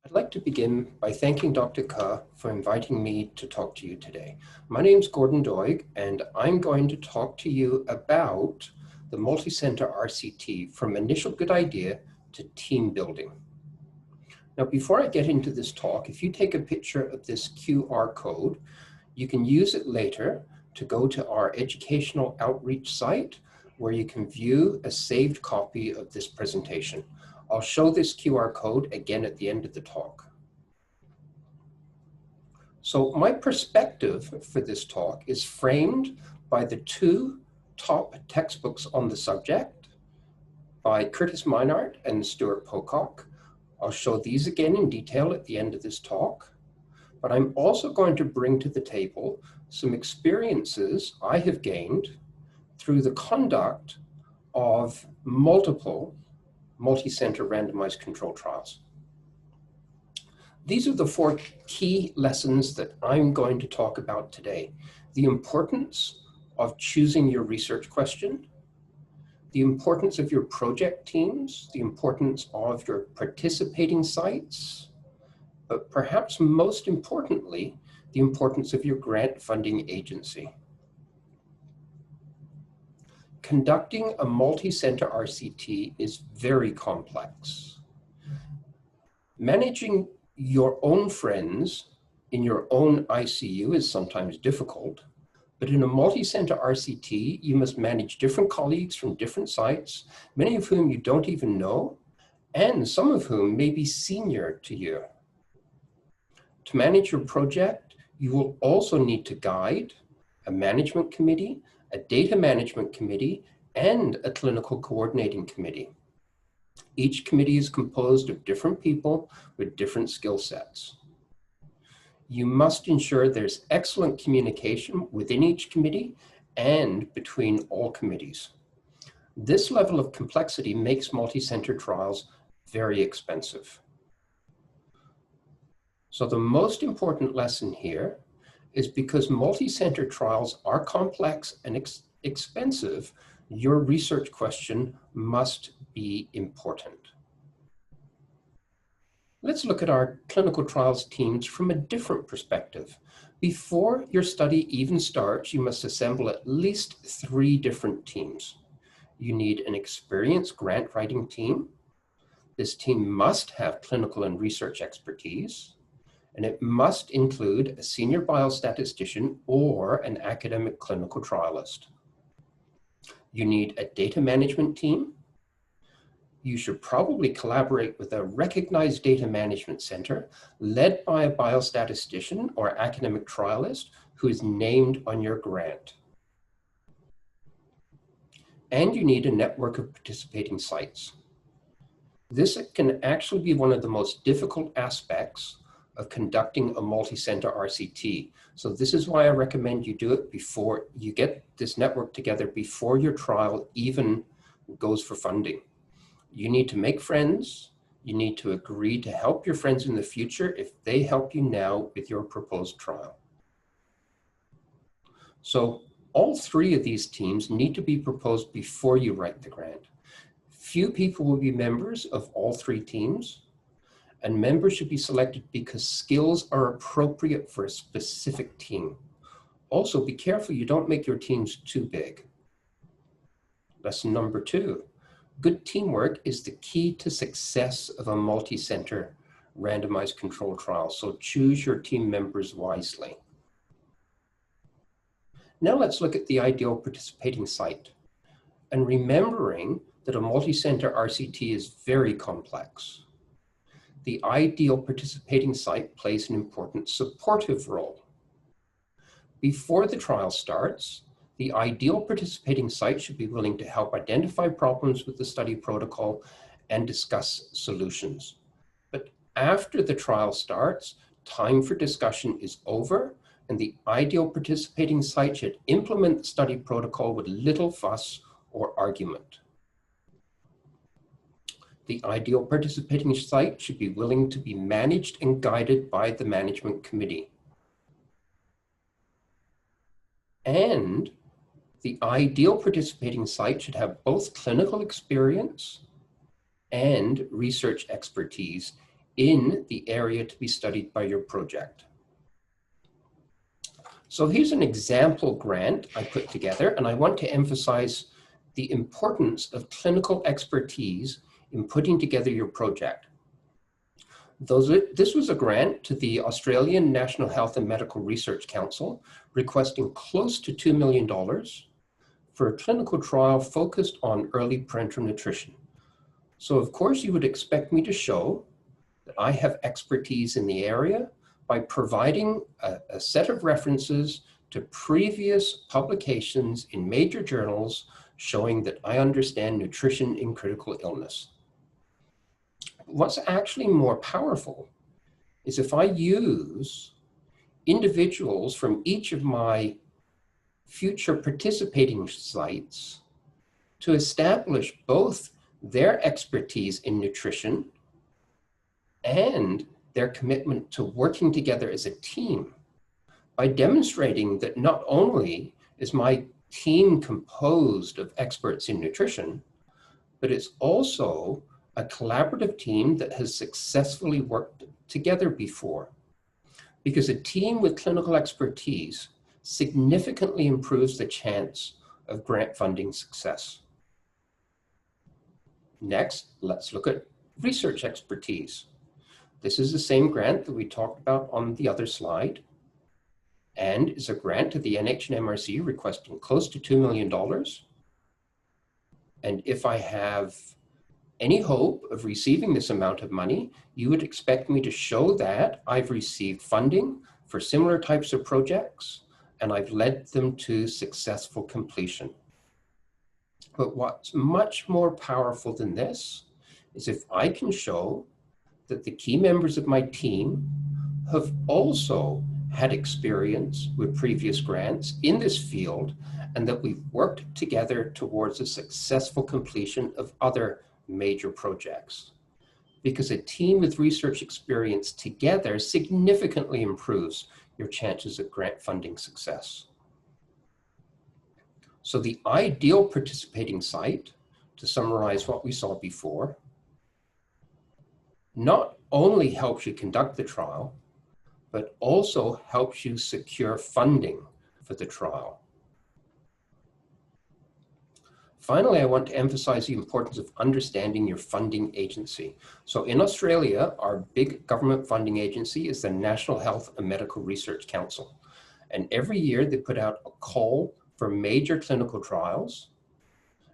I'd like to begin by thanking Dr. Ke for inviting me to talk to you today. My name is Gordon Doig, and I'm going to talk to you about the multi-center RCT from initial good idea to team building. Now, before I get into this talk, if you take a picture of this QR code, you can use it later to go to our educational outreach site where you can view a saved copy of this presentation. I'll show this QR code again at the end of the talk. So my perspective for this talk is framed by the two top textbooks on the subject by Curtis Meinhardt and Stuart Pocock. I'll show these again in detail at the end of this talk, but I'm also going to bring to the table some experiences I have gained through the conduct of multiple multi-center randomized control trials. These are the four key lessons that I'm going to talk about today. The importance of choosing your research question, the importance of your project teams, the importance of your participating sites, but perhaps most importantly, the importance of your grant funding agency. Conducting a multi-center RCT is very complex. Managing your own friends in your own ICU is sometimes difficult, but in a multi-center RCT, you must manage different colleagues from different sites, many of whom you don't even know, and some of whom may be senior to you. To manage your project, you will also need to guide a management committee, a data management committee, and a clinical coordinating committee. Each committee is composed of different people with different skill sets. You must ensure there's excellent communication within each committee and between all committees. This level of complexity makes multi-center trials very expensive. So the most important lesson here is because multi-center trials are complex and expensive, your research question must be important. Let's look at our clinical trials teams from a different perspective. Before your study even starts, you must assemble at least 3 different teams. You need an experienced grant writing team. This team must have clinical and research expertise, and it must include a senior biostatistician or an academic clinical trialist. You need a data management team. You should probably collaborate with a recognized data management center led by a biostatistician or academic trialist who is named on your grant. And you need a network of participating sites. This can actually be one of the most difficult aspects of conducting a multi-center RCT. So this is why I recommend you do it before you get this network together, before your trial even goes for funding. You need to make friends. You need to agree to help your friends in the future if they help you now with your proposed trial. So all 3 of these teams need to be proposed before you write the grant. Few people will be members of all 3 teams, and members should be selected because skills are appropriate for a specific team. Also, be careful you don't make your teams too big. Lesson number 2, good teamwork is the key to success of a multi-center randomized controlled trial, so choose your team members wisely. Now let's look at the ideal participating site. And remembering that a multi-center RCT is very complex, the ideal participating site plays an important supportive role. Before the trial starts, the ideal participating site should be willing to help identify problems with the study protocol and discuss solutions. But after the trial starts, time for discussion is over, and the ideal participating site should implement the study protocol with little fuss or argument. The ideal participating site should be willing to be managed and guided by the management committee. And the ideal participating site should have both clinical experience and research expertise in the area to be studied by your project. So here's an example grant I put together, and I want to emphasize the importance of clinical expertise in putting together your project. This was a grant to the Australian National Health and Medical Research Council, requesting close to $2 million for a clinical trial focused on early parenteral nutrition. So of course you would expect me to show that I have expertise in the area by providing a set of references to previous publications in major journals showing that I understand nutrition in critical illness. What's actually more powerful is if I use individuals from each of my future participating sites to establish both their expertise in nutrition and their commitment to working together as a team, by demonstrating that not only is my team composed of experts in nutrition, but it's also a collaborative team that has successfully worked together before. Because a team with clinical expertise significantly improves the chance of grant funding success. Next, let's look at research expertise. This is the same grant that we talked about on the other slide, and is a grant to the NHMRC requesting close to $2 million. And if I have any hope of receiving this amount of money, you would expect me to show that I've received funding for similar types of projects and I've led them to successful completion. But what's much more powerful than this is if I can show that the key members of my team have also had experience with previous grants in this field and that we've worked together towards a successful completion of other major projects. Because a team with research experience together significantly improves your chances of grant funding success. So the ideal participating site, to summarize what we saw before, not only helps you conduct the trial, but also helps you secure funding for the trial. Finally, I want to emphasize the importance of understanding your funding agency. So in Australia, our big government funding agency is the National Health and Medical Research Council. And every year they put out a call for major clinical trials.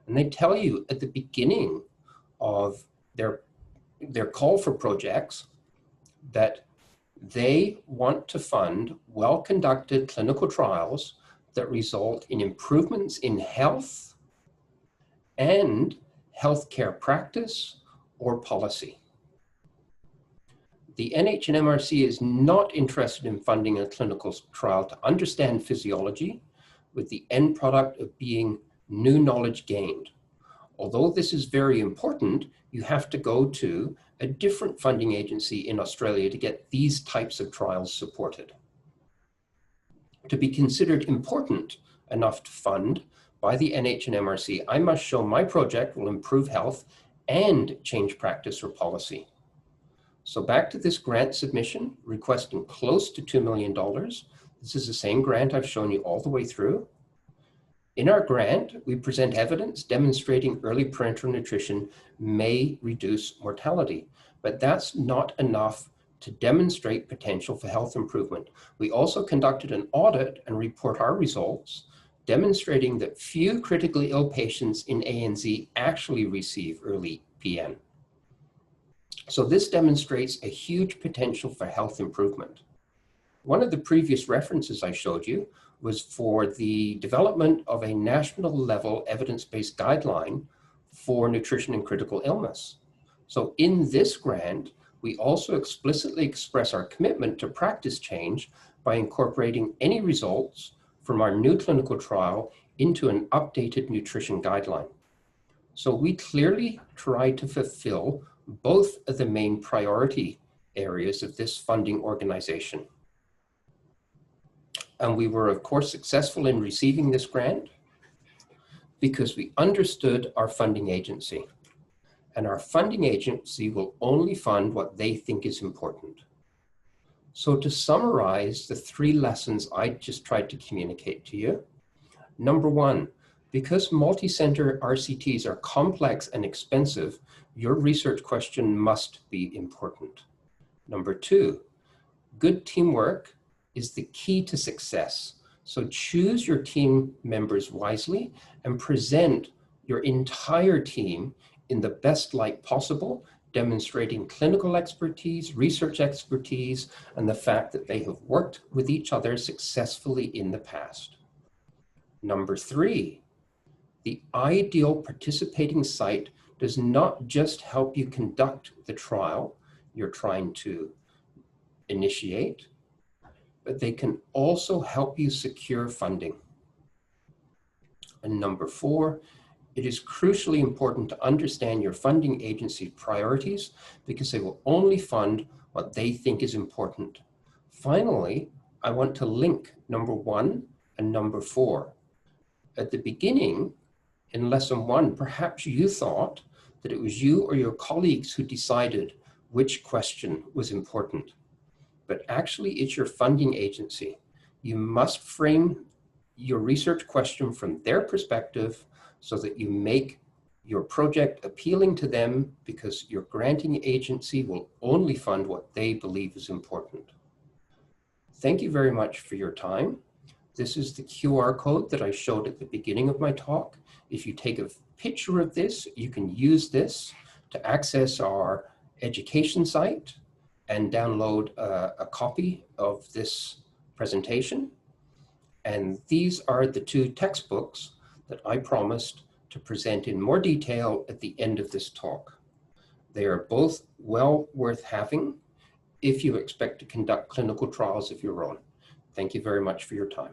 And they tell you at the beginning of their call for projects that they want to fund well-conducted clinical trials that result in improvements in health and healthcare practice or policy. The NHMRC is not interested in funding a clinical trial to understand physiology with the end product of being new knowledge gained. Although this is very important, you have to go to a different funding agency in Australia to get these types of trials supported. To be considered important enough to fund by the NHMRC, I must show my project will improve health and change practice or policy. So back to this grant submission, requesting close to $2 million. This is the same grant I've shown you all the way through. In our grant, we present evidence demonstrating early parenteral nutrition may reduce mortality, but that's not enough to demonstrate potential for health improvement. We also conducted an audit and report our results, demonstrating that few critically ill patients in ANZ actually receive early PN. So this demonstrates a huge potential for health improvement. One of the previous references I showed you was for the development of a national level evidence-based guideline for nutrition and critical illness. So in this grant, we also explicitly express our commitment to practice change by incorporating any results from our new clinical trial into an updated nutrition guideline. So we clearly try to fulfill both of the main priority areas of this funding organization. And we were, of course, successful in receiving this grant because we understood our funding agency. and our funding agency will only fund what they think is important. So to summarize the 3 lessons I just tried to communicate to you, number 1, because multi-center RCTs are complex and expensive, your research question must be important. Number 2, good teamwork is the key to success. So choose your team members wisely and present your entire team in the best light possible, demonstrating clinical expertise, research expertise, and the fact that they have worked with each other successfully in the past. Number 3, the ideal participating site does not just help you conduct the trial you're trying to initiate, but they can also help you secure funding. And number 4, it is crucially important to understand your funding agency's priorities because they will only fund what they think is important. Finally, I want to link number 1 and number 4. At the beginning, in lesson 1, perhaps you thought that it was you or your colleagues who decided which question was important, but actually it's your funding agency. You must frame your research question from their perspective so that you make your project appealing to them, because your granting agency will only fund what they believe is important. Thank you very much for your time. This is the QR code that I showed at the beginning of my talk. If you take a picture of this, you can use this to access our education site and download a copy of this presentation. And these are the 2 textbooks that I promised to present in more detail at the end of this talk. They are both well worth having if you expect to conduct clinical trials of your own. Thank you very much for your time.